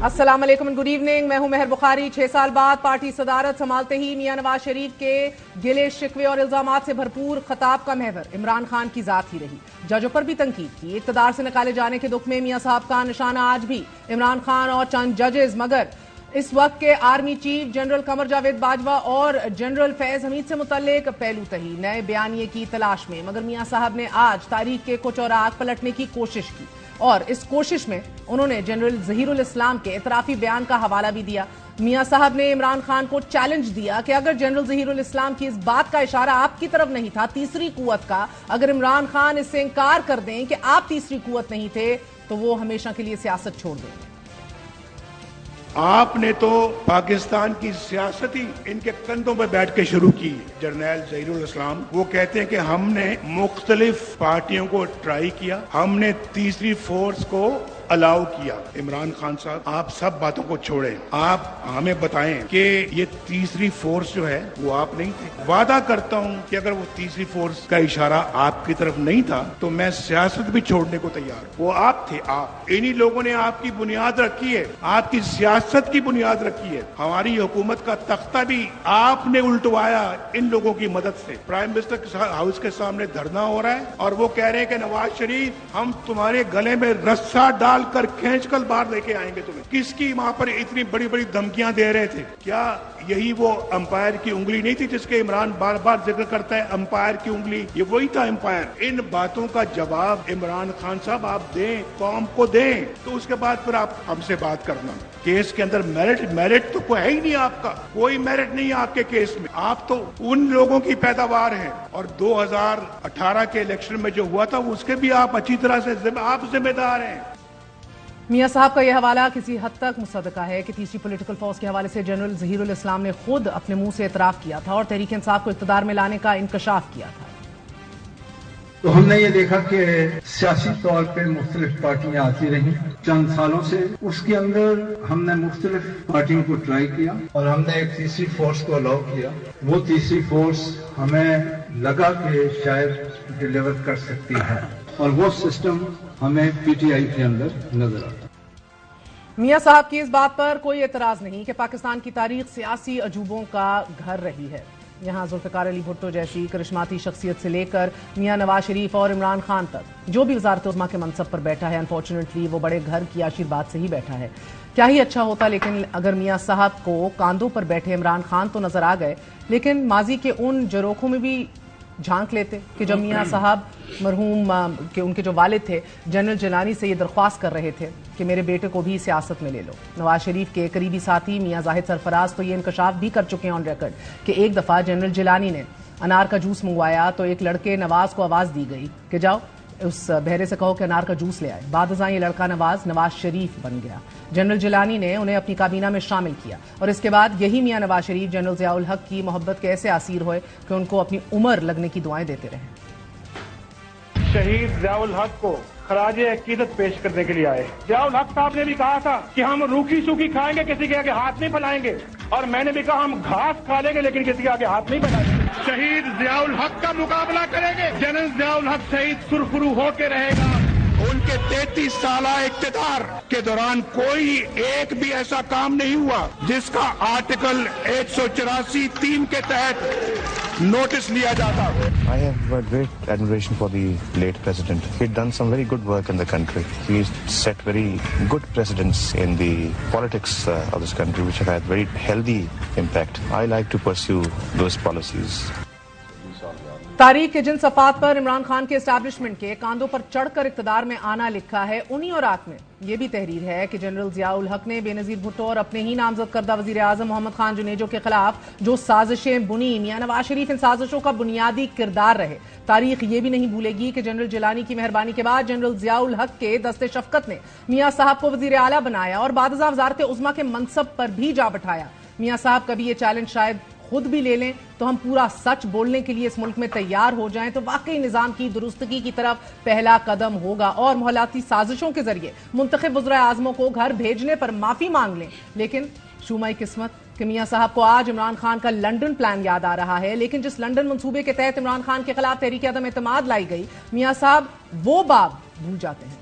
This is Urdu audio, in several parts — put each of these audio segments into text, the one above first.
السلام علیکم گڈ ایوننگ، میں ہوں مہر بخاری۔ 6 سال بعد پارٹی صدارت سنبھالتے ہی میاں نواز شریف کے گلے شکوے اور الزامات سے بھرپور خطاب کا محور عمران خان کی ذات ہی رہی۔ ججوں پر بھی تنقید کی۔ اقتدار سے نکالے جانے کے دکھ میں میاں صاحب کا نشانہ آج بھی عمران خان اور چند ججز، مگر اس وقت کے army chief general Qamar Javed Bajwa اور جنرل فیض حمید سے متعلق پہلو تہی نئے بیانیے کی تلاش میں، مگر میاں صاحب نے آج تاریخ کے کچھ اوراق پلٹنے کی کوشش کی اور اس کوشش میں انہوں نے جنرل ظہیر الاسلام کے اعترافی بیان کا حوالہ بھی دیا۔ میاں صاحب نے عمران خان کو چیلنج دیا کہ اگر جنرل ظہیر الاسلام کی اس بات کا اشارہ آپ کی طرف نہیں تھا تیسری قوت کا، اگر عمران خان اس سے انکار کر دیں کہ آپ تیسری قوت نہیں تھے تو وہ ہمیشہ کے لیے سیاست چھوڑ دیں گے۔ آپ نے تو پاکستان کی سیاست ہی ان کے کندھوں پہ بیٹھ کے شروع کی۔ جنرل ظہیر الاسلام وہ کہتے ہیں کہ ہم نے مختلف پارٹیوں کو ٹرائی کیا، ہم نے تیسری فورس کو الاؤ کیا۔ عمران خان صاحب، آپ سب باتوں کو چھوڑیں، آپ ہمیں بتائیں کہ یہ تیسری فورس جو ہے وہ آپ نہیں تھے۔ وعدہ کرتا ہوں کہ اگر وہ تیسری فورس کا اشارہ آپ کی طرف نہیں تھا تو میں سیاست بھی چھوڑنے کو تیار ہوں۔ وہ آپ تھے، آپ انہی لوگوں نے آپ کی بنیاد رکھی ہے، آپ کی سیاست کی بنیاد رکھی ہے۔ ہماری حکومت کا تختہ بھی آپ نے الٹوایا ان لوگوں کی مدد سے۔ پرائم منسٹر ہاؤس کے سامنے دھرنا ہو رہا ہے اور وہ کہہ رہے ہیں کہ نواز شریف ہم تمہارے گلے میں رسا ڈال کر کھینچ کر باہر لے کے آئیں گے تمہیں۔ کس کی وہاں پر اتنی بڑی بڑی دھمکیاں دے رہے تھے؟ کیا یہی وہ امپائر کی انگلی نہیں تھی جس کے عمران بار بار ذکر کرتا ہے؟ امپائر کی انگلی، یہ وہی تھا امپائر۔ ان باتوں کا جواب عمران خان صاحب آپ دیں، قوم کو دیں، تو اس کے بعد پھر آپ ہم سے بات کرنا۔ کیس کے اندر میرٹ تو کوئی ہے ہی نہیں، آپ کا کوئی میرٹ نہیں ہے آپ کے کیس میں۔ آپ تو ان لوگوں کی پیداوار ہیں، اور 2018 کے الیکشن میں جو ہوا تھا اس کے بھی آپ اچھی طرح سے آپ ذمہ دار ہیں۔ میاں صاحب کا یہ حوالہ کسی حد تک مصدقہ ہے کہ تیسری پولیٹیکل فورس کے حوالے سے جنرل ظہیر الاسلام نے خود اپنے منہ سے اعتراف کیا تھا اور تحریک انصاف کو اقتدار میں لانے کا انکشاف کیا تھا۔ تو ہم نے یہ دیکھا کہ سیاسی طور پہ مختلف پارٹیاں آتی رہیں چند سالوں سے، اس کے اندر ہم نے مختلف پارٹیوں کو ٹرائی کیا اور ہم نے ایک تیسری فورس کو الاؤ کیا۔ وہ تیسری فورس ہمیں لگا کہ شاید ڈیلیور کر سکتی ہے، اور وہ سسٹم ہمیں پی ٹی آئی کے اندر نظر آتا۔ میاں صاحب کی اس بات پر کوئی اعتراض نہیں کہ پاکستان کی تاریخ سیاسی عجوبوں کا گھر رہی ہے۔ یہاں ذوالفقار علی بھٹو جیسی کرشماتی شخصیت سے لے کر میاں نواز شریف اور عمران خان تک جو بھی وزارت عظمیٰ کے منصب پر بیٹھا ہے، انفارچونیٹلی وہ بڑے گھر کی آشیرواد سے ہی بیٹھا ہے۔ کیا ہی اچھا ہوتا لیکن اگر میاں صاحب کو کاندھوں پر بیٹھے عمران خان تو نظر آ گئے، لیکن ماضی کے ان جروخوں میں بھی جھانک لیتے کہ جب میاں صاحب مرحوم کہ ان کے جو والد تھے جنرل جیلانی سے یہ درخواست کر رہے تھے کہ میرے بیٹے کو بھی سیاست میں لے لو۔ نواز شریف کے قریبی ساتھی میاں زاہد سرفراز تو یہ انکشاف بھی کر چکے ہیں آن ریکارڈ کہ ایک دفعہ جنرل جیلانی نے انار کا جوس منگوایا تو ایک لڑکے نواز کو آواز دی گئی کہ جاؤ اس بہرے سے کہو کہ انار کا جوس لے آئے۔ بعد ازاں یہ لڑکا نواز شریف بن گیا۔ جنرل جیلانی نے انہیں اپنی کابینہ میں شامل کیا اور اس کے بعد یہی میاں نواز شریف جنرل ضیاء الحق کی محبت کے ایسے اسیر ہوئے کہ ان کو اپنی عمر لگنے کی دعائیں دیتے رہے۔ شہید ضیاء الحق کو خراج عقیدت پیش کرنے کے لیے آئے۔ ضیاء الحق صاحب نے بھی کہا تھا کہ ہم روکھی سوکھی کھائیں گے، کسی کے آگے ہاتھ نہیں پھیلائیں گے، اور میں نے بھی کہا ہم گھاس کھا لیں گے لیکن کسی کے آگے ہاتھ نہیں پھیلائیں گے۔ شہید ضیاء الحق کا مقابلہ کریں گے، جنرل ضیاء الحق شہید سرخرو ہو کے رہے گا۔ ان کے 33 سالہ اقتدار کے دوران کوئی ایک بھی ایسا کام نہیں ہوا جس کا آرٹیکل 184(3) کے تحت نوٹس لیا جاتا۔ I have a great admiration for the late president. He'd done some very good work in the country. He's set very good precedents in the politics of this country which have had very healthy impact. I like to pursue those policies. تاریخ کے جن صفحات پر عمران خان کے اسٹیبلشمنٹ کے کاندھوں پر چڑھ کر اقتدار میں آنا لکھا ہے، انہی اوراق میں یہ بھی تحریر ہے کہ جنرل ضیاء الحق نے بے نظیر بھٹو اور اپنے ہی نامزد کردہ وزیر اعظم محمد خان جنیجو کے خلاف جو سازشیں بنی، میاں نواز شریف ان سازشوں کا بنیادی کردار رہے۔ تاریخ یہ بھی نہیں بھولے گی کہ جنرل جیلانی کی مہربانی کے بعد جنرل ضیاء الحق کے دست شفقت نے میاں صاحب کو وزیر اعلیٰ بنایا اور بعد ازاں وزارت عظمیٰ کے منصب پر بھی جا بٹھایا۔ میاں صاحب کبھی یہ چیلنج شاید خود بھی لے لیں تو ہم پورا سچ بولنے کے لیے اس ملک میں تیار ہو جائیں تو واقعی نظام کی درستگی کی طرف پہلا قدم ہوگا، اور محلاتی سازشوں کے ذریعے منتخب وزراء اعظموں کو گھر بھیجنے پر معافی مانگ لیں۔ لیکن شومۂ قسمت کہ میاں صاحب کو آج عمران خان کا لنڈن پلان یاد آ رہا ہے، لیکن جس لنڈن منصوبے کے تحت عمران خان کے خلاف تحریک عدم اعتماد لائی گئی، میاں صاحب وہ باب بھول جاتے ہیں۔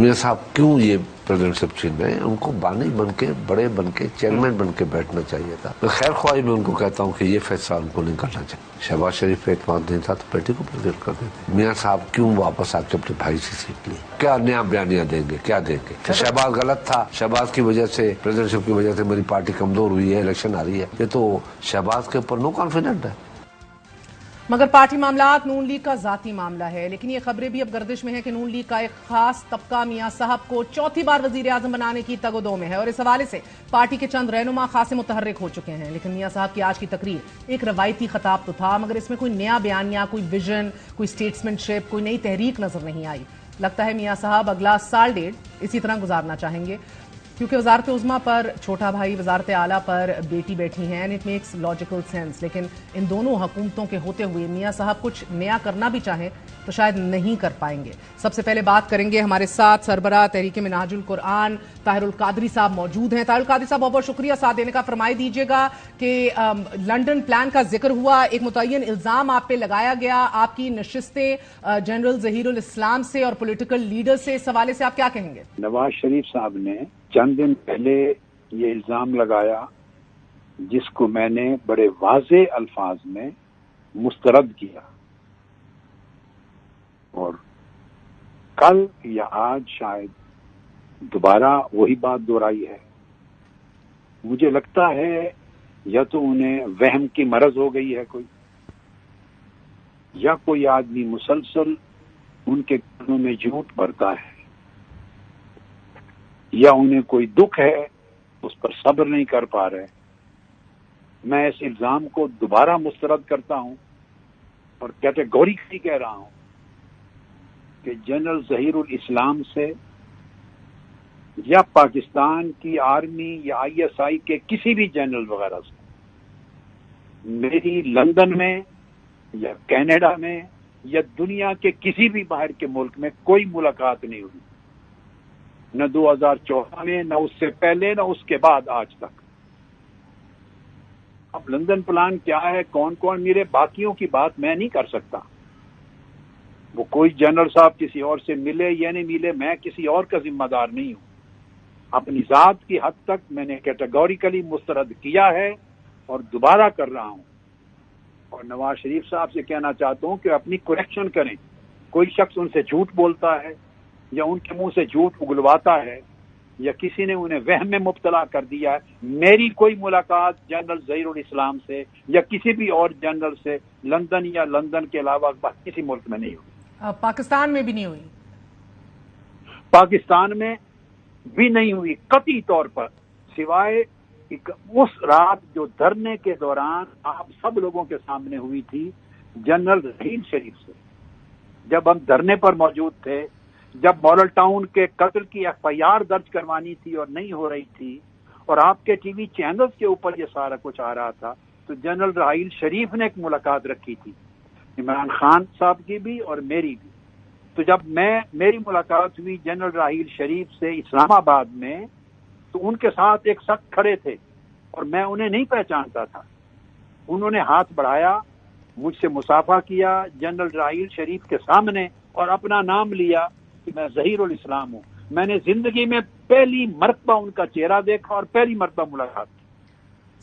میاں صاحب کیوں یہ پریزیڈنٹ شپ چھین رہے ہیں؟ ان کو بانی بن کے، بڑے بن کے، چیئرمین بن کے بیٹھنا چاہیے تھا. میں خیر خواہی میں ان کو کہتا ہوں کہ یہ فیصلہ ان کو نہیں کرنا چاہیے. شہباز شریف پہ اعتماد نہیں تھا تو بیٹے کو پریزیڈنٹ کر دیتے. میاں صاحب کیوں واپس آ کے اپنے بھائی سے سیکھ لی؟ کیا نیا بیانیاں دیں گے؟ کیا دیں گے کہ شہباز غلط تھا، شہباز کی وجہ سے، پریزیڈنٹ شپ کی وجہ سے میری پارٹی کمزور ہوئی ہے، الیکشن آ رہی ہے؟ یہ تو شہباز کے اوپر نو کانفیڈنٹ ہے. مگر پارٹی معاملات نون لیگ کا ذاتی معاملہ ہے، لیکن یہ خبریں بھی اب گردش میں ہیں کہ نون لیگ کا ایک خاص طبقہ میاں صاحب کو چوتھی بار وزیر اعظم بنانے کی تگ و دو میں ہے، اور اس حوالے سے پارٹی کے چند رہنما خاصے متحرک ہو چکے ہیں. لیکن میاں صاحب کی آج کی تقریر ایک روایتی خطاب تو تھا، مگر اس میں کوئی نیا بیانیہ، کوئی ویژن، کوئی اسٹیٹسمنٹ شپ، کوئی نئی تحریک نظر نہیں آئی. لگتا ہے میاں صاحب اگلا سال ڈیڑھ اسی طرح گزارنا چاہیں گے، کیونکہ وزارت عظمیٰ پر چھوٹا بھائی، وزارت اعلیٰ پر بیٹی بیٹھی ہیں. And it makes logical sense. لیکن ان دونوں حکومتوں کے ہوتے ہوئے میاں صاحب کچھ نیا کرنا بھی چاہیں تو شاید نہیں کر پائیں گے. سب سے پہلے بات کریں گے، ہمارے ساتھ سربراہ تحریک منہاج القرآن طاہر القادری صاحب موجود ہیں. طاہر القادری صاحب بہت بہت شکریہ ساتھ دینے کا. فرمائی دیجیے گا کہ لنڈن پلان کا ذکر ہوا، ایک متعین الزام آپ پہ لگایا گیا، آپ کی نشستیں جنرل ظہیر الاسلام سے اور پولیٹیکل لیڈر سے، اس حوالے سے آپ کیا کہیں گے؟ نواز شریف صاحب نے چند دن پہلے یہ الزام لگایا جس کو میں نے بڑے واضح الفاظ میں مسترد کیا، اور کل یا آج شاید دوبارہ وہی بات دہرائی ہے. مجھے لگتا ہے یا تو انہیں وہم کی مرض ہو گئی ہے کوئی، یا کوئی آدمی مسلسل ان کے کانوں میں جھوٹ بھرتا ہے، یا انہیں کوئی دکھ ہے اس پر صبر نہیں کر پا رہے. میں اس الزام کو دوبارہ مسترد کرتا ہوں اور کیٹیگوریکلی کہہ رہا ہوں کہ جنرل ظہیر الاسلام سے یا پاکستان کی آرمی یا آئی ایس آئی کے کسی بھی جنرل وغیرہ سے میری لندن میں یا کینیڈا میں یا دنیا کے کسی بھی باہر کے ملک میں کوئی ملاقات نہیں ہوئی، نہ 2014 میں، نہ اس سے پہلے، نہ اس کے بعد آج تک. اب لندن پلان کیا ہے، کون کون میرے، باقیوں کی بات میں نہیں کر سکتا. وہ کوئی جنرل صاحب کسی اور سے ملے یا نہیں ملے، میں کسی اور کا ذمہ دار نہیں ہوں. اپنی ذات کی حد تک میں نے کیٹیگوریکلی مسترد کیا ہے اور دوبارہ کر رہا ہوں. اور نواز شریف صاحب سے کہنا چاہتا ہوں کہ اپنی کریکشن کریں. کوئی شخص ان سے جھوٹ بولتا ہے یا ان کے منہ سے جھوٹ اگلواتا ہے یا کسی نے انہیں وہم میں مبتلا کر دیا ہے، میری کوئی ملاقات جنرل ظہیر الاسلام سے یا کسی بھی اور جنرل سے لندن یا لندن کے علاوہ کسی ملک میں نہیں ہوئی. پاکستان میں بھی نہیں ہوئی؟ پاکستان میں بھی نہیں ہوئی قطعی طور پر، سوائے اس رات جو دھرنے کے دوران آپ سب لوگوں کے سامنے ہوئی تھی جنرل رحیل شریف سے. جب ہم دھرنے پر موجود تھے، جب ماڈل ٹاؤن کے قتل کی ایف آئی آر درج کروانی تھی اور نہیں ہو رہی تھی، اور آپ کے ٹی وی چینلز کے اوپر یہ سارا کچھ آ رہا تھا، تو جنرل رحیل شریف نے ایک ملاقات رکھی تھی، عمران خان صاحب کی بھی اور میری بھی. تو جب میری ملاقات ہوئی جنرل رحیل شریف سے اسلام آباد میں، تو ان کے ساتھ ایک شخص کھڑے تھے اور میں انہیں نہیں پہچانتا تھا. انہوں نے ہاتھ بڑھایا، مجھ سے مصافحہ کیا جنرل رحیل شریف کے سامنے اور اپنا نام لیا کہ میں ظہیر الاسلام ہوں. میں نے زندگی میں پہلی مرتبہ ان کا چہرہ دیکھا اور پہلی مرتبہ ملاقات کی.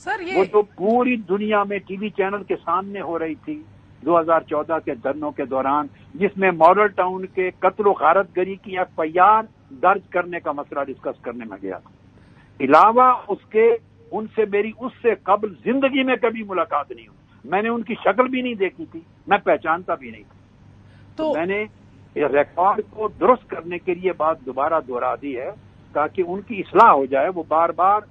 سر وہ جو پوری دنیا میں ٹی وی چینل کے سامنے ہو رہی تھی 2014 کے دھرنوں کے دوران، جس میں ماڈل ٹاؤن کے قتل و غارت گری کی ایف آئی آر درج کرنے کا مسئلہ ڈسکس کرنے میں گیا تھا. علاوہ اس کے ان سے میری اس سے قبل زندگی میں کبھی ملاقات نہیں ہوئی. میں نے ان کی شکل بھی نہیں دیکھی تھی، میں پہچانتا بھی نہیں تھا. تو میں نے ریکارڈ کو درست کرنے کے لیے بات دوبارہ دہرا دی ہے تاکہ ان کی اصلاح ہو جائے. وہ بار بار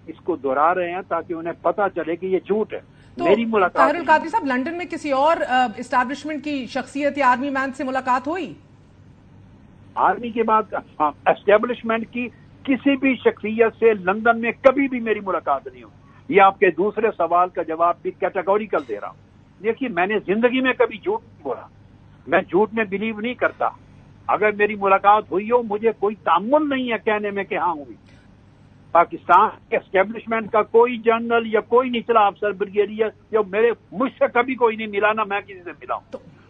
اس کو دہرا رہے ہیں تاکہ انہیں پتہ چلے کہ یہ جھوٹ ہے. میری ملاقات طاہر القادری صاحب، لندن میں کسی اور اسٹیبلشمنٹ کی شخصیت یا آرمی مین سے ملاقات ہوئی؟ آرمی کے بعد اسٹیبلشمنٹ کی کسی بھی شخصیت سے لندن میں کبھی بھی میری ملاقات نہیں ہوئی. یہ آپ کے دوسرے سوال کا جواب بھی کیٹیگوریکل دے رہا ہوں. دیکھیے، میں نے زندگی میں کبھی جھوٹ نہیں بولا، میں جھوٹ میں بلیو نہیں کرتا. اگر میری ملاقات ہوئی ہو، مجھے کوئی تعمل نہیں ہے کہنے میں کہ ہاں ہوئی. پاکستان کے اسٹیبلشمنٹ کا کوئی جنرل یا کوئی نچلا افسر بریگیڈیئر یا مجھ سے کبھی کوئی نہیں ملا، نہ میں کسی سے ملا ہوں.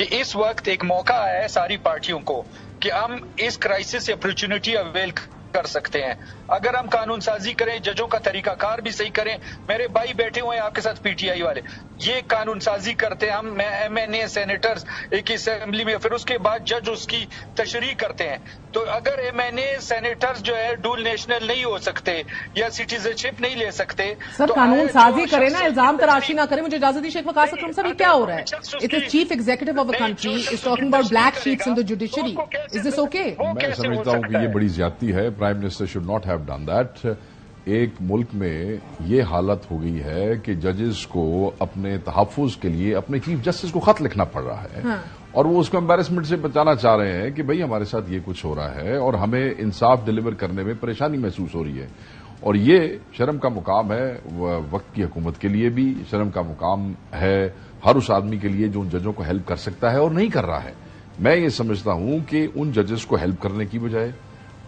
کہ اس وقت ایک موقع آیا ہے ساری پارٹیوں کو کہ ہم اس کرائسس سے اپرچونٹی اویل کر سکتے ہیں. اگر ہم قانون سازی کریں، ججوں کا طریقہ کار بھی صحیح کریں. میرے بھائی بیٹھے ہوئے ہیں آپ کے ساتھ پی ٹی آئی والے، یہ قانون سازی کرتے ہیں، ہم ایم این اے سینیٹرز ایک اسمبلی میں، پھر اس کے بعد جج اس کی تشریح کرتے ہیں. تو اگر ایم این اے سینیٹرز جو ہے ڈول نیشنل نہیں ہو سکتے یا سٹیزن شپ نہیں لے سکتے، سر قانون سازی کریں نا، الزام تراشی نہ کریں. مجھے اجازت دی شیخ وقاص اکرم صاحب، یہ کیا ہو رہا ہے؟ It is chief executive of a country is talking about black shapes in the judiciary. Is this okay? میں سمجھتا ہوں کہ یہ بڑی زیادتی ہے. Prime minister should not have done that. ایک ملک میں یہ حالت ہو گئی ہے کہ ججز کو اپنے تحفظ کے لیے اپنے چیف جسٹس کو خط لکھنا پڑ رہا ہے، اور وہ اس کو امبیرسمنٹ سے بچانا چاہ رہے ہیں کہ بھئی ہمارے ساتھ یہ کچھ ہو رہا ہے اور ہمیں انصاف ڈیلیور کرنے میں پریشانی محسوس ہو رہی ہے. اور یہ شرم کا مقام ہے وقت کی حکومت کے لیے بھی، شرم کا مقام ہے ہر اس آدمی کے لیے جو ان ججوں کو ہیلپ کر سکتا ہے اور نہیں کر رہا ہے. میں یہ سمجھتا ہوں کہ ان ججز کو ہیلپ کرنے کی بجائے،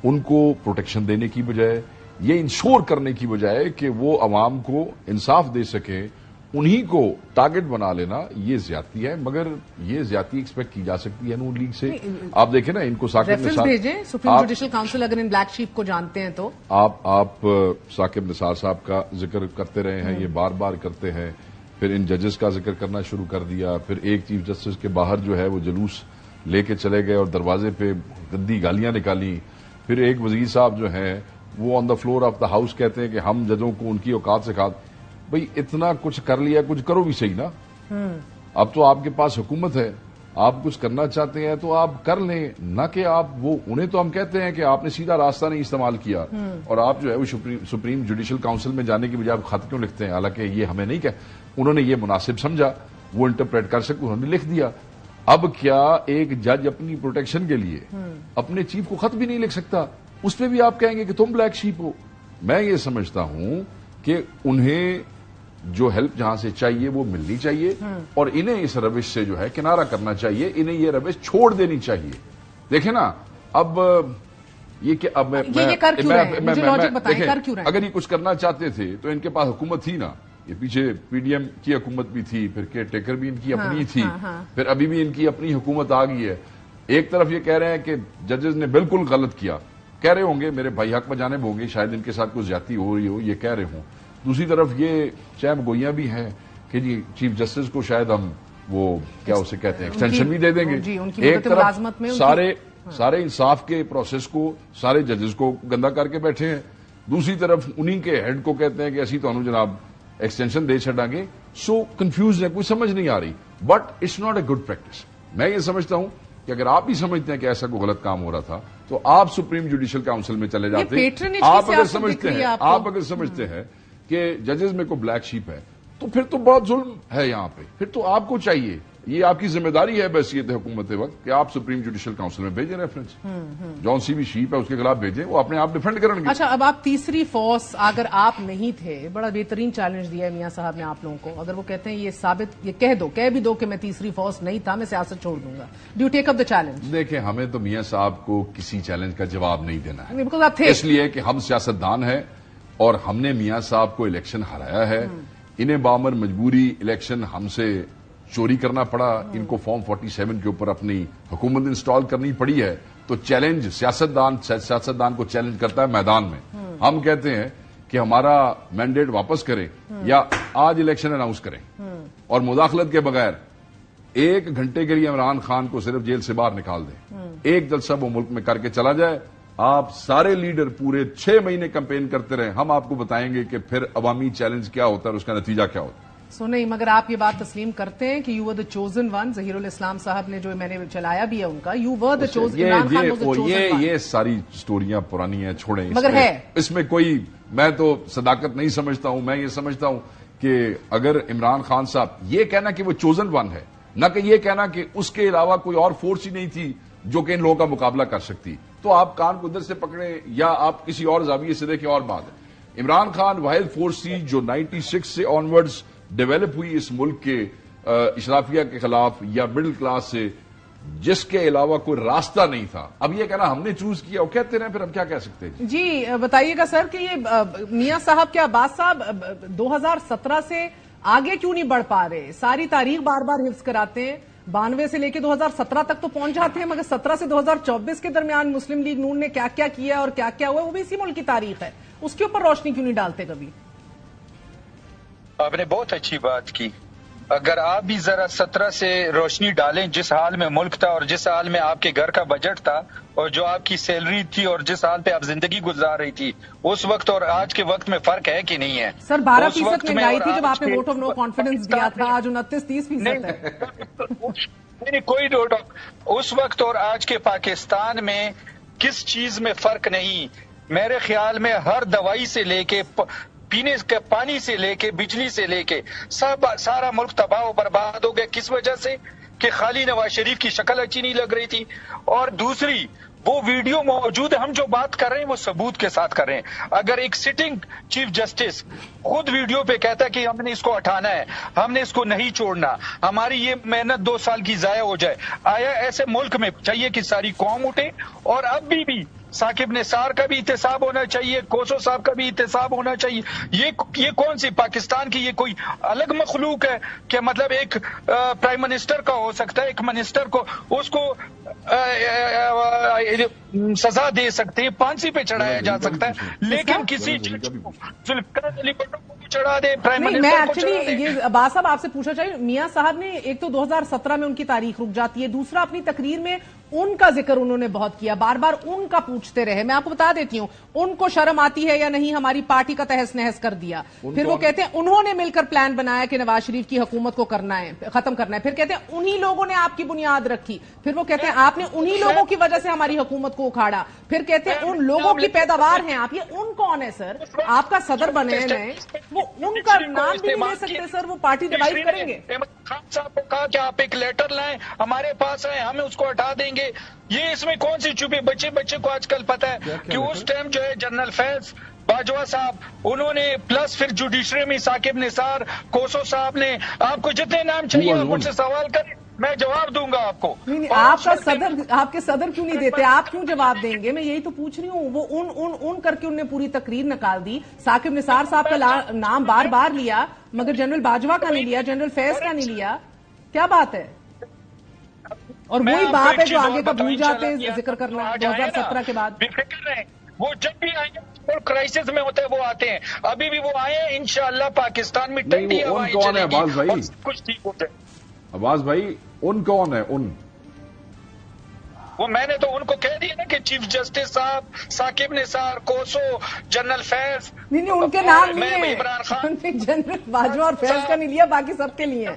ان کو پروٹیکشن دینے کی بجائے، یہ انشور کرنے کی بجائے کہ وہ عوام کو انصاف دے سکیں، انہی کو ٹارگٹ بنا لینا یہ زیادتی ہے. مگر یہ زیادتی ایکسپیکٹ کی جا سکتی ہے نون لیگ سے. آپ دیکھیں نا، ان کو ثاقب نثار بھیجیں سپریم جوڈیشل کاؤنسل اگر ان بلیک شیپ کو جانتے ہیں تو. آپ ثاقب نثار صاحب کا ذکر کرتے رہے ہیں، یہ بار بار کرتے ہیں، پھر ان ججز کا ذکر کرنا شروع کر دیا، پھر ایک چیف جسٹس کے باہر جو ہے وہ جلوس لے کے چلے گئے اور دروازے پہ گندی گالیاں نکالی. پھر ایک وزیر صاحب جو ہیں وہ on the floor of the house کہتے ہیں کہ ہم ججوں کو ان کی اوقات سے بھئی اتنا کچھ کر لیا، کچھ کرو بھی صحیح نا. اب تو آپ کے پاس حکومت ہے، آپ کچھ کرنا چاہتے ہیں تو آپ کر لیں، نہ کہ آپ وہ انہیں تو ہم کہتے ہیں کہ آپ نے سیدھا راستہ نہیں استعمال کیا اور آپ جو ہے وہ سپریم جوڈیشل کاؤنسل میں جانے کی بجائے آپ خط کیوں لکھتے ہیں؟ حالانکہ یہ ہمیں نہیں انہوں نے یہ مناسب سمجھا، وہ انٹرپریٹ کر سکتے، انہوں نے لکھ دیا. اب کیا ایک جج اپنی پروٹیکشن کے لیے اپنے چیف کو خط بھی نہیں لکھ سکتا؟ اس پہ بھی آپ کہیں گے کہ تم بلیک شیپ ہو. میں یہ سمجھتا ہوں کہ انہیں جو ہیلپ جہاں سے چاہیے وہ ملنی چاہیے اور انہیں اس روش سے جو ہے کنارہ کرنا چاہیے، انہیں یہ روش چھوڑ دینی چاہیے. دیکھیں نا، اب یہ کہ اب اگر یہ کچھ کرنا چاہتے تھے تو ان کے پاس حکومت تھی نا. یہ پیچھے پی ڈی ایم کی حکومت بھی تھی، پھر کیئر ٹیکر بھی ان کی اپنی تھی، پھر ابھی بھی ان کی اپنی حکومت آ گئی ہے. ایک طرف یہ کہہ رہے ہیں کہ ججز نے بالکل غلط کیا، کہہ رہے ہوں گے میرے بھائی حق بجانب ہوں گے، شاید ان کے ساتھ کوئی زیادتی ہو رہی ہو، یہ کہہ رہے ہوں. دوسری طرف یہ چیم گوئیاں بھی ہیں کہ جی چیف جسٹس کو شاید ہم وہ کیا اسے کہتے ہیں ایکسٹینشن بھی دے دیں گے. ایک طرف سارے انصاف کے پروسیس کو، سارے ججز کو گندا کر کے بیٹھے ہیں، دوسری طرف انہی کے ہیڈ کو کہتے ہیں کہ اسی تو جناب ایکسٹینشن دے چڑھا گے. سو کنفیوز ہے، کوئی سمجھ نہیں آ رہی. But it's not a good practice. میں یہ سمجھتا ہوں کہ اگر آپ بھی سمجھتے ہیں کہ ایسا کوئی غلط کام ہو رہا تھا تو آپ سپریم جوڈیشل کاؤنسل میں چلے جاتے. آپ اگر سمجھتے ہیں کہ ججز میں کوئی بلیک شیپ ہے تو پھر تو بہت ظلم ہے یہاں پہ. پھر تو آپ کو چاہیے، یہ آپ کی ذمہ داری ہے بحیثیت حکومت وقت کہ آپ سپریم جوڈیشل کاؤنسل میں بھیجیں ریفرنس. جون سی بھی شیپ ہے اس کے خلاف بھیجیں، وہ اپنے آپ ڈیفینڈ کریں گے. اچھا، اب آپ تیسری فورس اگر آپ نہیں تھے، بڑا بہترین چیلنج دیا ہے میاں صاحب نے آپ لوگوں کو. اگر وہ کہتے ہیں یہ کہہ بھی دو کہ میں تیسری فورس نہیں تھا، میں سیاست چھوڑ دوں گا، do you take up the challenge? دیکھیں، ہمیں تو میاں صاحب کو کسی چیلنج کا جواب نہیں دینا ہے، اس لیے کہ ہم سیاستدان ہیں اور ہم نے میاں صاحب کو الیکشن ہرایا ہے. انہیں بامر مجبوری الیکشن ہم سے چوری کرنا پڑا، ان کو فارم 47 کے اوپر اپنی حکومت انسٹال کرنی پڑی ہے. تو چیلنج سیاستدان کو چیلنج کرتا ہے میدان میں. ہم کہتے ہیں کہ ہمارا مینڈیٹ واپس کریں یا آج الیکشن اناؤنس کریں اور مداخلت کے بغیر 1 گھنٹے کے لیے عمران خان کو صرف جیل سے باہر نکال دیں. ایک جلسہ وہ ملک میں کر کے چلا جائے. آپ سارے لیڈر پورے 6 مہینے کمپین کرتے رہیں، ہم آپ کو بتائیں گے کہ پھر عوامی چیلنج کیا ہوتا ہے اور اس کا نتیجہ کیا ہوتا ہے. نہیں، مگر آپ یہ بات تسلیم کرتے ہیں کہ you were the chosen one. Zaheer الاسلام صاحب نے جو میں نے چلایا بھی ہے ان کا، یو ور دا چوزن. یہ ساری سٹوریاں پرانی ہیں، چھوڑیں. مگر ہے اس میں کوئی، میں تو صداقت نہیں سمجھتا ہوں. میں یہ سمجھتا ہوں کہ اگر عمران خان صاحب یہ کہنا کہ وہ چوزن ون ہے، نہ کہ یہ کہنا کہ اس کے علاوہ کوئی اور فورس ہی نہیں تھی جو کہ ان لوگوں کا مقابلہ کر سکتی، تو آپ کان کو ادھر سے پکڑیں یا آپ کسی اور زاویے سے دیکھیں، اور بات ہے. عمران خان واحد فورس تھی جو 96 سے آنورڈز ڈیولپ ہوئی اس ملک کے اشرافیہ کے خلاف یا مڈل کلاس سے، جس کے علاوہ کوئی راستہ نہیں تھا. اب یہ کہنا ہم نے چوز کیا، وہ کہتے رہے، پھر ہم کیا کہہ سکتے ہیں؟ جی بتائیے گا سر کہ یہ میاں صاحب کیا عباس صاحب 2017 سے آگے کیوں نہیں بڑھ پا رہے؟ ساری تاریخ بار بار حفظ کراتے ہیں، 92 سے لے کے 2017 تک تو پہنچ جاتے ہیں، مگر 17 سے 2024 کے درمیان مسلم لیگ نون نے کیا کیا کیا اور کیا کیا ہوا، وہ بھی اسی ملک کی تاریخ ہے، اس کے اوپر روشنی کیوں نہیں ڈالتے کبھی؟ آپ نے بہت اچھی بات کی. اگر آپ بھی ذرا 17 سے روشنی ڈالیں، جس حال میں ملک تھا اور جس حال میں آپ کے گھر کا بجٹ تھا اور جو آپ کی سیلری تھی اور جس حال پہ آپ زندگی گزار رہی تھی، اس وقت اور آج کے وقت میں فرق ہے کہ نہیں ہے؟ سر 12% مہنگائی تھی جب آپ نے ووٹ آف نو کانفیڈنس دیا تھا، آج 29-30% ہے. نہیں کوئی ڈوٹ. اس وقت اور آج کے پاکستان میں کس چیز میں فرق نہیں. میرے خیال میں ہر دوائی سے لے کے پینے کے پانی سے لے کے بجلی سے لے کے سارا ملک تباہ و برباد ہو گیا. کس وجہ سے؟ کہ خالی نواز شریف کی شکل اچھی نہیں لگ رہی تھی. اور دوسری وہ ویڈیو موجود ہے، ہم جو بات کر رہے ہیں وہ ثبوت کے ساتھ کر رہے ہیں. اگر ایک سٹنگ چیف جسٹس خود ویڈیو پہ کہتا ہے کہ ہم نے اس کو ہٹانا ہے، ہم نے اس کو نہیں چھوڑنا، ہماری یہ محنت 2 سال کی ضائع ہو جائے، آیا ایسے ملک میں چاہیے کہ ساری قوم اٹھے؟ اور اب بھی ثاقب نثار کا بھی احتساب ہونا چاہیے، کوسو صاحب کا بھی احتساب ہونا چاہیے. یہ کون سی پاکستان کی یہ کوئی الگ مخلوق ہے کہ مطلب ایک پرائم منسٹر کا ہو سکتا ہے، ایک منسٹر کو اس کو سزا دے سکتے ہیں، پھانسی پہ چڑھایا جا سکتا ہے، لیکن کسی ذوالفقار علی بھٹو کو چڑھا دے پرائم منسٹر کو چڑھا دے. میں ایکچولی یہ عباس صاحب آپ سے پوچھنا چاہیے، میاں صاحب نے ایک تو 2017 میں ان کی تاریخ رک جاتی ہے، دوسرا اپنی تقریر میں ان کا ذکر انہوں نے بہت کیا، بار بار ان کا پوچھتے رہے. میں آپ کو بتا دیتی ہوں ان کو شرم آتی ہے یا نہیں، ہماری پارٹی کا تہس نہس کر دیا. پھر وہ کہتے ہیں انہوں نے مل کر پلان بنایا کہ نواز شریف کی حکومت کو کرنا ہے، ختم کرنا ہے. پھر کہتے ہیں انہی لوگوں نے آپ کی بنیاد رکھی. پھر وہ کہتے ہیں آپ نے انہی لوگوں کی وجہ سے ہماری حکومت کو اکھاڑا. پھر کہتے ہیں ان لوگوں کی پیداوار ہیں آپ. یہ ان کون ہے سر؟ آپ کا صدر بنے ہیں، وہ ان کا نام بھی نہیں لے سکتے سر، وہ پارٹی ڈیوائڈ کریں گے. خان صاحب کو کہا کہ آپ ایک لیٹر لائیں ہمارے پاس آئے، ہم اس کو ہٹا دیں گے. یہ اس میں کون سی چھپی؟ بچے کو آج کل پتا ہے کہ اس ٹائم جو ہے جنرل فیض باجوہ صاحب انہوں نے پلس پھر جوڈیشری میں ثاقب نثار، کوسو صاحب نے، آپ کو جتنے نام چاہیے آپ مجھ سے سوال کریں، میں جواب دوں گا آپ کو. آپ کے صدر کیوں نہیں دیتے؟ آپ کیوں جواب دیں گے؟ میں یہی تو پوچھ رہی ہوں. وہ ان کر کے انہوں نے پوری تقریر نکال دی. ثاقب نثار صاحب کا نام بار بار لیا، مگر جنرل باجوہ کا نہیں لیا، جنرل فیض کا نہیں لیا. کیا بات ہے؟ اور وہی بات ہے جو آگے کا بھول جاتے ہیں ذکر کرنا 2017 کے بعد. وہ جب بھی آئیں گے کرائسس میں ہوتا ہے وہ آتے ہیں، ابھی بھی وہ آئے ہیں انشاءاللہ پاکستان میں ٹھنڈی ہوائیں چلیں گی اور کچھ ٹھیک ہوتا ہے. عباس بھائی ان کون ہے؟ ان وہ میں نے تو ان کو کہہ دیا نا کہ چیف جسٹس صاحب، ثاقب نثار، کوسو، جنرل فیض. نہیں ان کے نام نہیں ہیں. عمران خان جنرل باجوہ اور فیض کا نہیں لیا، باقی سب کے لیے.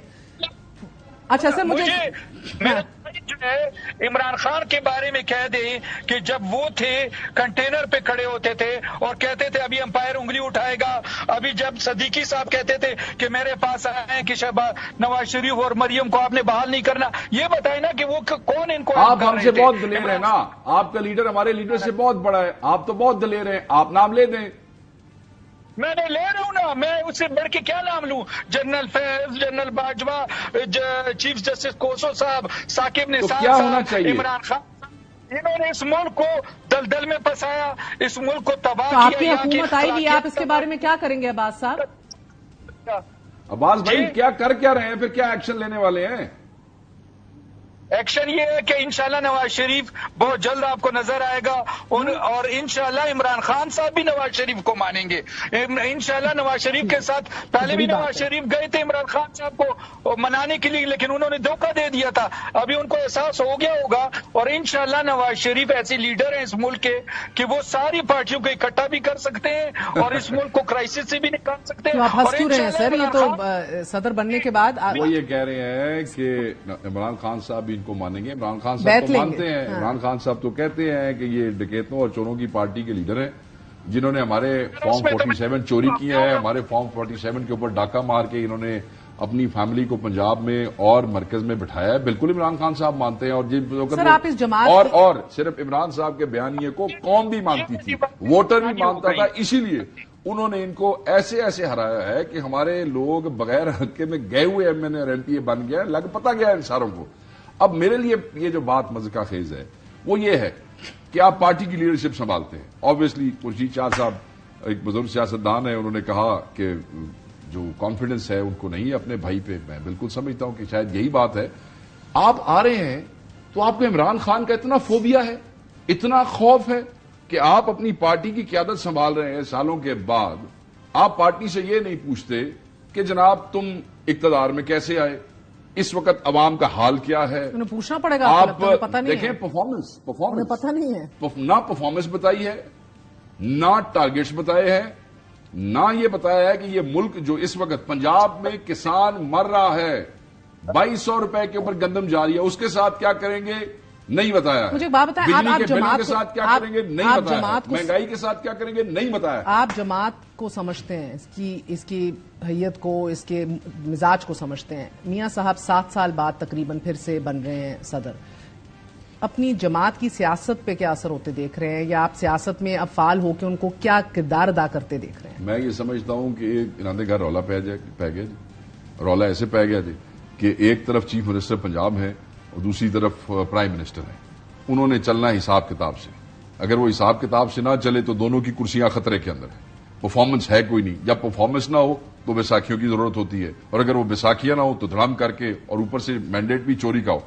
اچھا سر مجھے جو ہے عمران خان کے بارے میں کہہ دیں کہ جب وہ تھے کنٹینر پہ کھڑے ہوتے تھے اور کہتے تھے ابھی امپائر انگلی اٹھائے گا، ابھی جب صدیقی صاحب کہتے تھے کہ میرے پاس آئے کہ نواز شریف اور مریم کو آپ نے بحال نہیں کرنا، یہ بتائیں نا کہ وہ کون ان کو آپ ہم سے بہت دلیر ہیں نا، آپ کا لیڈر ہمارے لیڈر سے بہت بڑا ہے، آپ تو بہت دلیر ہیں، آپ نام لے دیں. میں نے لے رہا ہوں نا، میں اس سے بڑھ کے کیا نام لوں؟ جنرل فیض، general Bajwa, chief justice Khoso صاحب، ثاقب نثار صاحب، عمران خان، انہوں نے اس ملک کو دلدل میں پھنسایا، اس ملک کو تباہ کیا. آپ کی حکومت آئی بھی، آپ اس کے بارے میں کیا کریں گے عباس صاحب؟ عباس بھائی کیا رہے ہیں، پھر کیا ایکشن لینے والے ہیں؟ ایکشن یہ ہے کہ انشاءاللہ نواز شریف بہت جلد آپ کو نظر آئے گا اور انشاءاللہ عمران خان صاحب بھی نواز شریف کو مانیں گے. انشاءاللہ نواز شریف کے ساتھ پہلے بھی نواز شریف گئے تھے عمران خان صاحب کو منانے کے لیے، لیکن انہوں نے دھوکہ دے دیا تھا. ابھی ان کو احساس ہو گیا ہوگا اور انشاءاللہ نواز شریف ایسے لیڈر ہیں اس ملک کے کہ وہ ساری پارٹیوں کو اکٹھا بھی کر سکتے ہیں اور اس ملک کو کرائسس سے بھی نکال سکتے ہیں. آپ ہنس کیوں رہے ہیں سر؟ یہ تو صدر بننے کے بعد وہ یہ کہہ رہے ہیں کہ عمران خان صاحب ان کو مانیں گے. عمران خان صاحب تو مانتے ہیں، عمران خان صاحب تو کہتے ہیں کہ یہ ڈکیتوں اور چوروں کی پارٹی کے لیڈر ہیں جنہوں نے ہمارے فارم 47 چوری کیا ہے، ہمارے فارم 47 کے اوپر ڈاکہ مار کے انہوں نے اپنی فیملی کو پنجاب میں اور مرکز میں بٹھایا ہے. بالکل عمران خان صاحب مانتے ہیں. اور اور صرف عمران صاحب کے بیانیے کو قوم بھی مانتی تھی، ووٹر بھی مانتا تھا، اسی لیے انہوں نے ان کو ایسے ہرایا ہے کہ ہمارے لوگ بغیر حلقے میں گئے ہوئے ایم این اے اور ایم پی اے بن گئے، لگ پتہ گیا ان ساروں کو. اب میرے لیے یہ جو بات مذکرہ خیز ہے وہ یہ ہے کہ آپ پارٹی کی لیڈرشپ سنبھالتے ہیں. آبویسلی خورشید شاہ صاحب ایک بزرگ سیاستدان ہیں، انہوں نے کہا کہ جو کانفیڈنس ہے ان کو نہیں ہے اپنے بھائی پہ. میں بالکل سمجھتا ہوں کہ شاید یہی بات ہے آپ آ رہے ہیں تو آپ کو عمران خان کا اتنا فوبیا ہے, اتنا خوف ہے کہ آپ اپنی پارٹی کی قیادت سنبھال رہے ہیں سالوں کے بعد. آپ پارٹی سے یہ نہیں پوچھتے کہ جناب تم اقتدار میں کیسے آئے, اس وقت عوام کا حال کیا ہے. انہیں پوچھنا پڑے گا, آپ پتہ نہیں دیکھیں ہے. پرفارمنس پتہ نہیں ہے, نہ پرفارمنس بتائی ہے, نہ ٹارگیٹس بتائے ہیں, نہ یہ بتایا ہے کہ یہ ملک جو اس وقت پنجاب میں کسان مر رہا ہے, 2200 روپے کے اوپر گندم جاری ہے, اس کے ساتھ کیا کریں گے نہیں بتایا. مجھے بات بتائیں, بجلی کے بلوں کے ساتھ کیا کریں گے نہیں بتایا. مہنگائی کے ساتھ کیا کریں گے نہیں بتایا. آپ جماعت کو سمجھتے ہیں, اس کی حیت کو, اس کے مزاج کو سمجھتے ہیں. میاں صاحب 7 سال بعد تقریباً پھر سے بن رہے ہیں صدر. اپنی جماعت کی سیاست پہ کیا اثر ہوتے دیکھ رہے ہیں, یا آپ سیاست میں اب فعال ہو کے ان کو کیا کردار ادا کرتے دیکھ رہے ہیں؟ میں یہ سمجھتا ہوں کہ انہوں نے گھر رولا پہ گیا جی. رولا ایسے پہ گیا جی کہ ایک طرف چیف منسٹر پنجاب ہے اور دوسری طرف پرائم منسٹر ہے. انہوں نے چلنا ہے حساب کتاب سے. اگر وہ حساب کتاب سے نہ چلے تو دونوں کی کرسیاں خطرے کے اندر ہیں. پرفارمنس ہے کوئی نہیں. جب پرفارمنس نہ ہو تو بیساکھیوں کی ضرورت ہوتی ہے, اور اگر وہ بیساکھیاں نہ ہو تو دھڑام کر کے, اور اوپر سے مینڈیٹ بھی چوری کا ہو.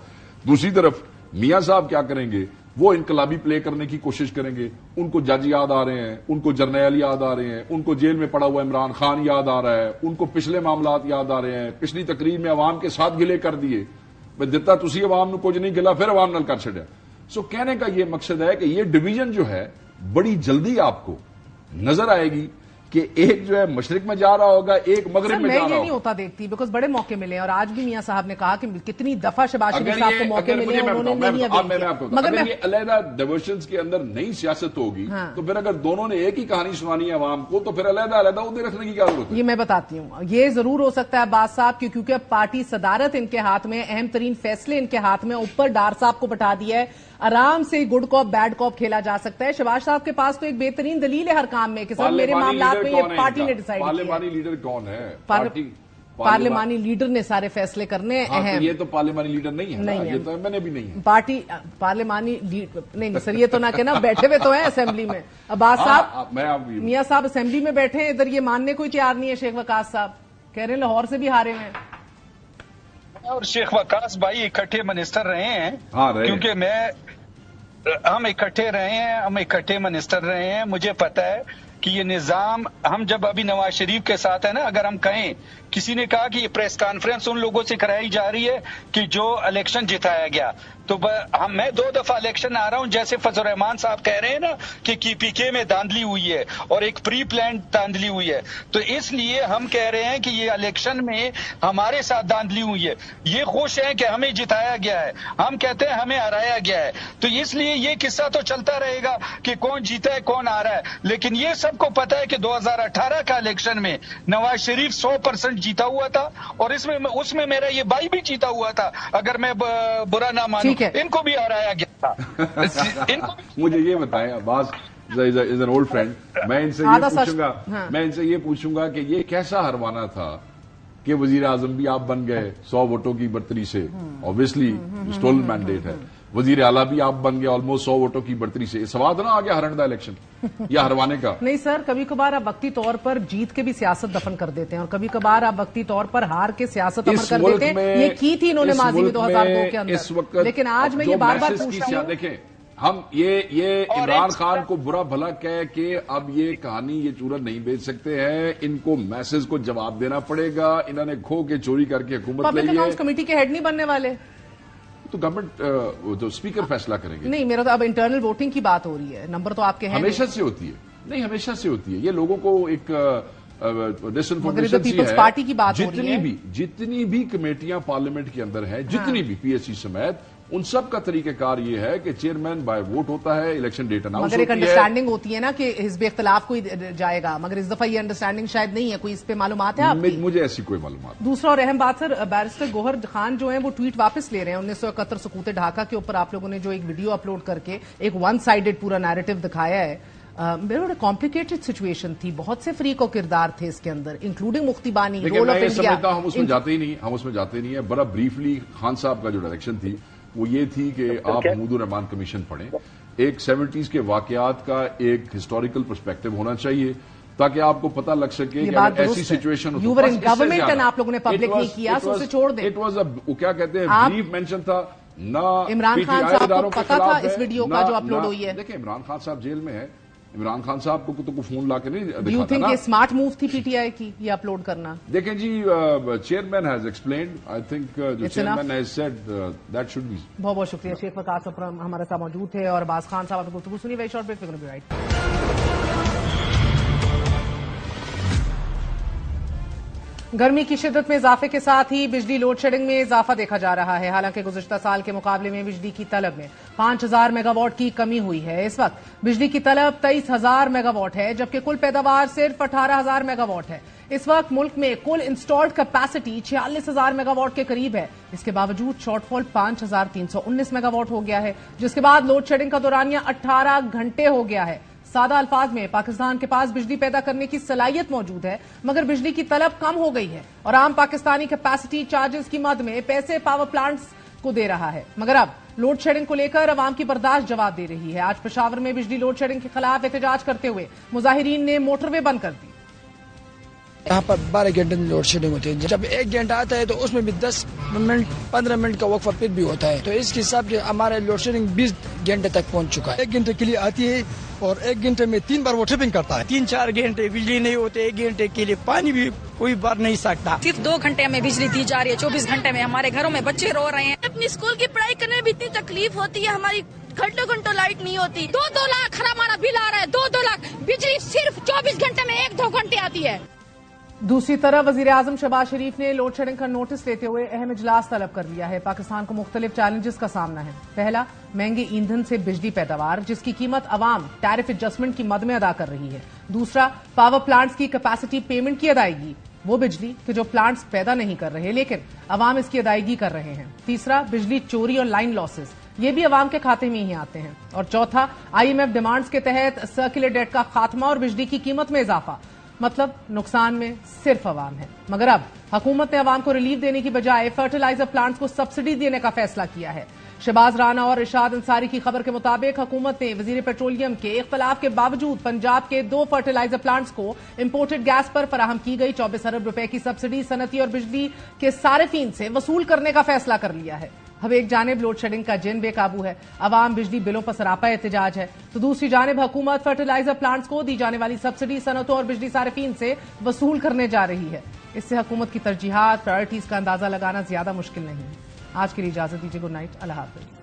دوسری طرف میاں صاحب کیا کریں گے, وہ انقلابی پلے کرنے کی کوشش کریں گے. ان کو جج یاد آ رہے ہیں, ان کو جرنیل یاد آ رہے ہیں, ان کو جیل میں پڑا ہوا عمران خان یاد آ رہا ہے, ان کو پچھلے معاملات یاد آ رہے ہیں. پچھلی تقریر میں عوام کے ساتھ گلے کر دیے, دتا تسی عوام نو کچھ نہیں گلا, پھر عوام نال کر چھڑیا. سو کہنے کا یہ مقصد ہے کہ یہ ڈویژن جو ہے بڑی جلدی آپ کو نظر آئے گی کہ ایک جو ہے مشرق میں جا رہا ہوگا, ایک مغرب میں جا رہا ہوگا. میں یہ نہیں ہوتا دیکھتی, بیکاز بڑے موقع ملے ہیں, اور آج بھی میاں صاحب نے کہا کہ کتنی دفعہ شہباز شریف صاحب کو موقع ملے ہیں, انہوں نے نہیں اگر یہ علیحدہ ڈائیورشنز کے اندر نئی سیاست ہوگی تو پھر اگر دونوں نے ایک ہی کہانی سنانی ہے عوام کو تو پھر علیحدہ عہدے رکھنے کی کیا ضرورت ہے؟ یہ میں بتاتی ہوں. یہ ضرور ہو سکتا ہے عباس صاحب کیونکہ اب پارٹی صدارت ان کے ہاتھ میں, اہم ترین فیصلے ان کے ہاتھ میں, اوپر ڈار صاحب کو بٹھا دیا ہے, آرام سے گڈ کاپ بیڈ کاپ کھیلا جا سکتا ہے. شہباز صاحب کے پاس تو ایک بہترین دلیل ہے ہر کام میں کہ سر میرے معاملات میں یہ پارٹی نے ڈیسائیڈ کیا. پارلیمانی لیڈر کون ہے؟ پارلیمانی لیڈر نے سارے فیصلے کرنے اہم. یہ تو پارلیمانی لیڈر نہیں ہے, یہ تو میں نے بھی نہیں ہے. پارٹی پارلیمانی نہیں سر, یہ تو نہ کہنا, بیٹھے ہوئے تو ہیں اسمبلی میں. عباس صاحب, میاں صاحب اسمبلی میں بیٹھے ہیں, ادھر یہ ماننے کوئی تیار نہیں ہے. شیخ وقاص صاحب کہہ رہے ہیں لاہور سے بھی ہارے ہیں, اور شیخ وقاص بھائی اکٹھے منسٹر رہے ہیں, کیونکہ ہم اکٹھے رہے ہیں, ہم اکٹھے منسٹر رہے ہیں. مجھے پتا ہے کہ یہ نظام, ہم جب ابھی نواز شریف کے ساتھ ہے نا, اگر ہم کہیں, کسی نے کہا کہ یہ پریس کانفرنس ان لوگوں سے کرائی جا رہی ہے کہ جو الیکشن جتایا گیا, تو میں 2 دفعہ الیکشن آ رہا ہوں, جیسے فضل الرحمان صاحب کہہ رہے ہیں نا کہ پی کے میں دھاندلی ہوئی ہے اور ایک پری پلانڈ دھاندلی ہوئی ہے, تو اس لیے ہم کہہ رہے ہیں کہ یہ الیکشن میں ہمارے ساتھ دھاندلی ہوئی ہے. یہ خوش ہیں کہ ہمیں جتایا گیا ہے, ہم کہتے ہیں ہمیں ہرایا گیا ہے. تو اس لیے یہ قصہ تو چلتا رہے گا کہ کون جیتا ہے کون ہارا ہے. لیکن یہ سب کو پتا ہے کہ 2018 کا الیکشن میں نواز شریف 100% جیتا ہوا تھا, اور اس میں میرا یہ بھائی بھی جیتا ہوا تھا, اگر میں برا نہ مانوں. ان کو بھی ہرایا گیا تھا. مجھے یہ بتائیں, عباس از این اولڈ فرینڈ, میں ان سے یہ پوچھوں گا کہ یہ کیسا ہروانا تھا کہ وزیر اعظم بھی آپ بن گئے 100 ووٹوں کی برتری سے, obviously اسٹولن مینڈیٹ ہے. وزیر اعلیٰ بھی آپ بن گئے آلموسٹ 100 ووٹوں کی برتری سے. سواد نہ آ گیا ہرن دا الیکشن یا ہروانے کا؟ نہیں سر, کبھی کبھار آپ وقتی طور پر جیت کے بھی سیاست دفن کر دیتے ہیں, اور کبھی کبھار آپ وقتی طور پر ہار کے سیاست عمل کر دیتے ہیں. یہ کی تھی انہوں نے ماضی میں 2002 کے اندر, لیکن آج میں یہ بار بار پوچھ رہا ہوں. دیکھیں, ہم یہ عمران خان کو برا بھلا کہہ کہ اب یہ کہانی یہ چورن نہیں بیچ سکتے ہیں, ان کو میسج کو جواب دینا پڑے گا. انہوں نے کھو کے چوری کر کے حکومت لی ہے. پبلک اکاؤنٹس کمیٹی کے ہیڈ نہیں بننے والے تو گورنمنٹ جو اسپیکر فیصلہ کریں گے. نہیں, میرا تو اب انٹرنل ووٹنگ کی بات ہو رہی ہے, نمبر تو آپ کے ہیں ہمیشہ سے ہوتی ہے. نہیں, ہمیشہ سے ہوتی ہے. یہ لوگوں کو ایک ڈس انفارمیشن پیپلز پارٹی کی بات ہو رہی ہے. جتنی بھی کمیٹیاں پارلیمنٹ کے اندر ہیں, جتنی بھی پی ایس سی سمیت, ان سب کا طریقہ کار یہ ہے کہ چیئرمین بائی ووٹ ہوتا ہے, الیکشن ڈیٹ اناؤنس ہوتی ہے. مگر ایک انڈرسٹینڈنگ ہوتی ہے نا کہ حزب اختلاف کوئی جائے گا, مگر اس دفعہ یہ انڈرسٹینڈنگ شاید نہیں ہے. کوئی اس پہ معلومات ہے آپ کی؟ مجھے ایسی کوئی معلومات. دوسرا اور اہم بات سر, بیرسٹر گوہر خان جو ہیں وہ ٹویٹ واپس لے رہے ہیں. 1971 سقوط ڈھاکہ کے اوپر آپ لوگوں نے جو ایک ویڈیو اپلوڈ کر کے ایک ون سائیڈڈ پورا نیریٹو دکھایا ہے. بڑا کمپلیکیٹڈ سچویشن تھی, بہت سے فریق و کردار تھے اس کے اندر, انکلوڈنگ مفتی بانی, رول آف انڈیا. ہم اس میں جاتے ہی نہیں. بڑا بریفلی خان صاحب کا جو ڈائریکشن تھی وہ یہ تھی کہ آپ محمود الرحمان کمیشن پڑھیں. ایک 70s کے واقعات کا ایک ہسٹوریکل پرسپیکٹو ہونا چاہیے. تاکہ آپ کو پتہ لگ سکے کہ اگر ایسی situation who you were in government and آپ لوگوں نے پبلک نہیں کیا سو اسے چھوڑ دیں. وہ کیا کہتے ہیں بریف مینشن تھا نہ عمران خان صاحب کو پتا تھا اس ویڈیو کا جو اپلوڈ ہوئی ہے. دیکھیں عمران خان صاحب جیل میں ہے. عمران خان صاحب کو تو کوئی فون لا کے نہیں دکھا تھا. یو تھنک یہ اسمارٹ موو تھی پی ٹی آئی کی یہ اپلوڈ کرنا؟ دیکھیں جی chairman has explained. I think جو chairman has said that should be. بہت بہت شکریہ. شیخ وقاص صاحب ہمارے ساتھ موجود تھے اور عباس خان صاحب نے گفتگو سنی. Very short break, we gonna be right. گرمی کی شدت میں اضافے کے ساتھ ہی بجلی لوڈ شیڈنگ میں اضافہ دیکھا جا رہا ہے. حالانکہ گزشتہ سال کے مقابلے میں بجلی کی طلب میں 5000 میگا واٹ کی کمی ہوئی ہے. اس وقت بجلی کی طلب 23000 میگا واٹ ہے جبکہ کل پیداوار صرف 18000 میگا واٹ ہے. اس وقت ملک میں کل انسٹالڈ کیپیسٹی 46000 میگا واٹ کے قریب ہے. اس کے باوجود شارٹ فال 5319 میگا واٹ ہو گیا ہے، جس کے بعد لوڈ شیڈنگ کا دورانیہ 18 گھنٹے ہو گیا ہے. سادہ الفاظ میں پاکستان کے پاس بجلی پیدا کرنے کی صلاحیت موجود ہے مگر بجلی کی طلب کم ہو گئی ہے اور عام پاکستانی کیپیسٹی چارجز کی مد میں پیسے پاور پلانٹس کو دے رہا ہے. مگر اب لوڈ شیڈنگ کو لے کر عوام کی برداشت جواب دے رہی ہے. آج پشاور میں بجلی لوڈ شیڈنگ کے خلاف احتجاج کرتے ہوئے مظاہرین نے موٹر وے بند کر دی. یہاں پر 12 گھنٹے لوڈ شیڈنگ ہوتی ہے. جب 1 گھنٹہ آتا ہے تو اس میں بھی 10 منٹ 15 منٹ کا وقفہ پھر بھی ہوتا ہے. تو اس کے حساب سے ہمارا لوڈ شیڈنگ 20 گھنٹے تک پہنچ چکا ہے. 1 گھنٹے کے لیے آتی ہے اور 1 گھنٹے میں 3 بار وہ ٹرپنگ کرتا ہے. 3-4 گھنٹے بجلی نہیں ہوتے. 1 گھنٹے کے لیے پانی بھی کوئی بھر نہیں سکتا. صرف 2 گھنٹے ہمیں بجلی دی جا رہی ہے. 24 گھنٹے میں ہمارے گھروں میں بچے رو رہے ہیں. اپنی اسکول کی پڑھائی کرنے میں بھی اتنی تکلیف ہوتی ہے. ہماری گھنٹوں گھنٹوں لائٹ نہیں ہوتی. 2 لاکھ ہمارا بل آ رہا ہے. 2 لاکھ بجلی صرف 24 گھنٹے میں 1-2 گھنٹے آتی ہے. دوسری طرف وزیر اعظم شہباز شریف نے لوڈ شیڈنگ کا نوٹس لیتے ہوئے اہم اجلاس طلب کر لیا ہے. پاکستان کو مختلف چیلنجز کا سامنا ہے. پہلا، مہنگے ایندھن سے بجلی پیداوار جس کی قیمت عوام ٹیرف ایڈجسٹمنٹ کی مد میں ادا کر رہی ہے. دوسرا، پاور پلانٹس کی کیپیسٹی پیمنٹ کی ادائیگی، وہ بجلی کہ جو پلانٹس پیدا نہیں کر رہے لیکن عوام اس کی ادائیگی کر رہے ہیں. تیسرا، بجلی چوری اور لائن لاسز، یہ بھی عوام کے کھاتے میں ہی آتے ہیں. اور چوتھا، IMF ڈیمانڈز کے تحت سرکولر ڈیٹ کا خاتمہ اور بجلی کی قیمت میں اضافہ. مطلب نقصان میں صرف عوام ہے. مگر اب حکومت نے عوام کو ریلیف دینے کی بجائے فرٹیلائزر پلانٹس کو سبسڈی دینے کا فیصلہ کیا ہے. شہباز رانا اور ارشاد انصاری کی خبر کے مطابق حکومت نے وزیر پیٹرولیم کے اختلاف کے باوجود پنجاب کے 2 فرٹیلائزر پلانٹس کو امپورٹڈ گیس پر فراہم کی گئی 24 ارب روپے کی سبسڈی صنعتی اور بجلی کے صارفین سے وصول کرنے کا فیصلہ کر لیا ہے. اب ایک جانب لوڈ شیڈنگ کا جن بے قابو ہے، عوام بجلی بلوں پر سراپا احتجاج ہے، تو دوسری جانب حکومت فرٹیلائزر پلانٹس کو دی جانے والی سبسڈی صنعتوں اور بجلی صارفین سے وصول کرنے جا رہی ہے. اس سے حکومت کی ترجیحات، پرائرٹیز کا اندازہ لگانا زیادہ مشکل نہیں ہے. آج کے لیے اجازت دیجیے. Good night. اللہ حافظ.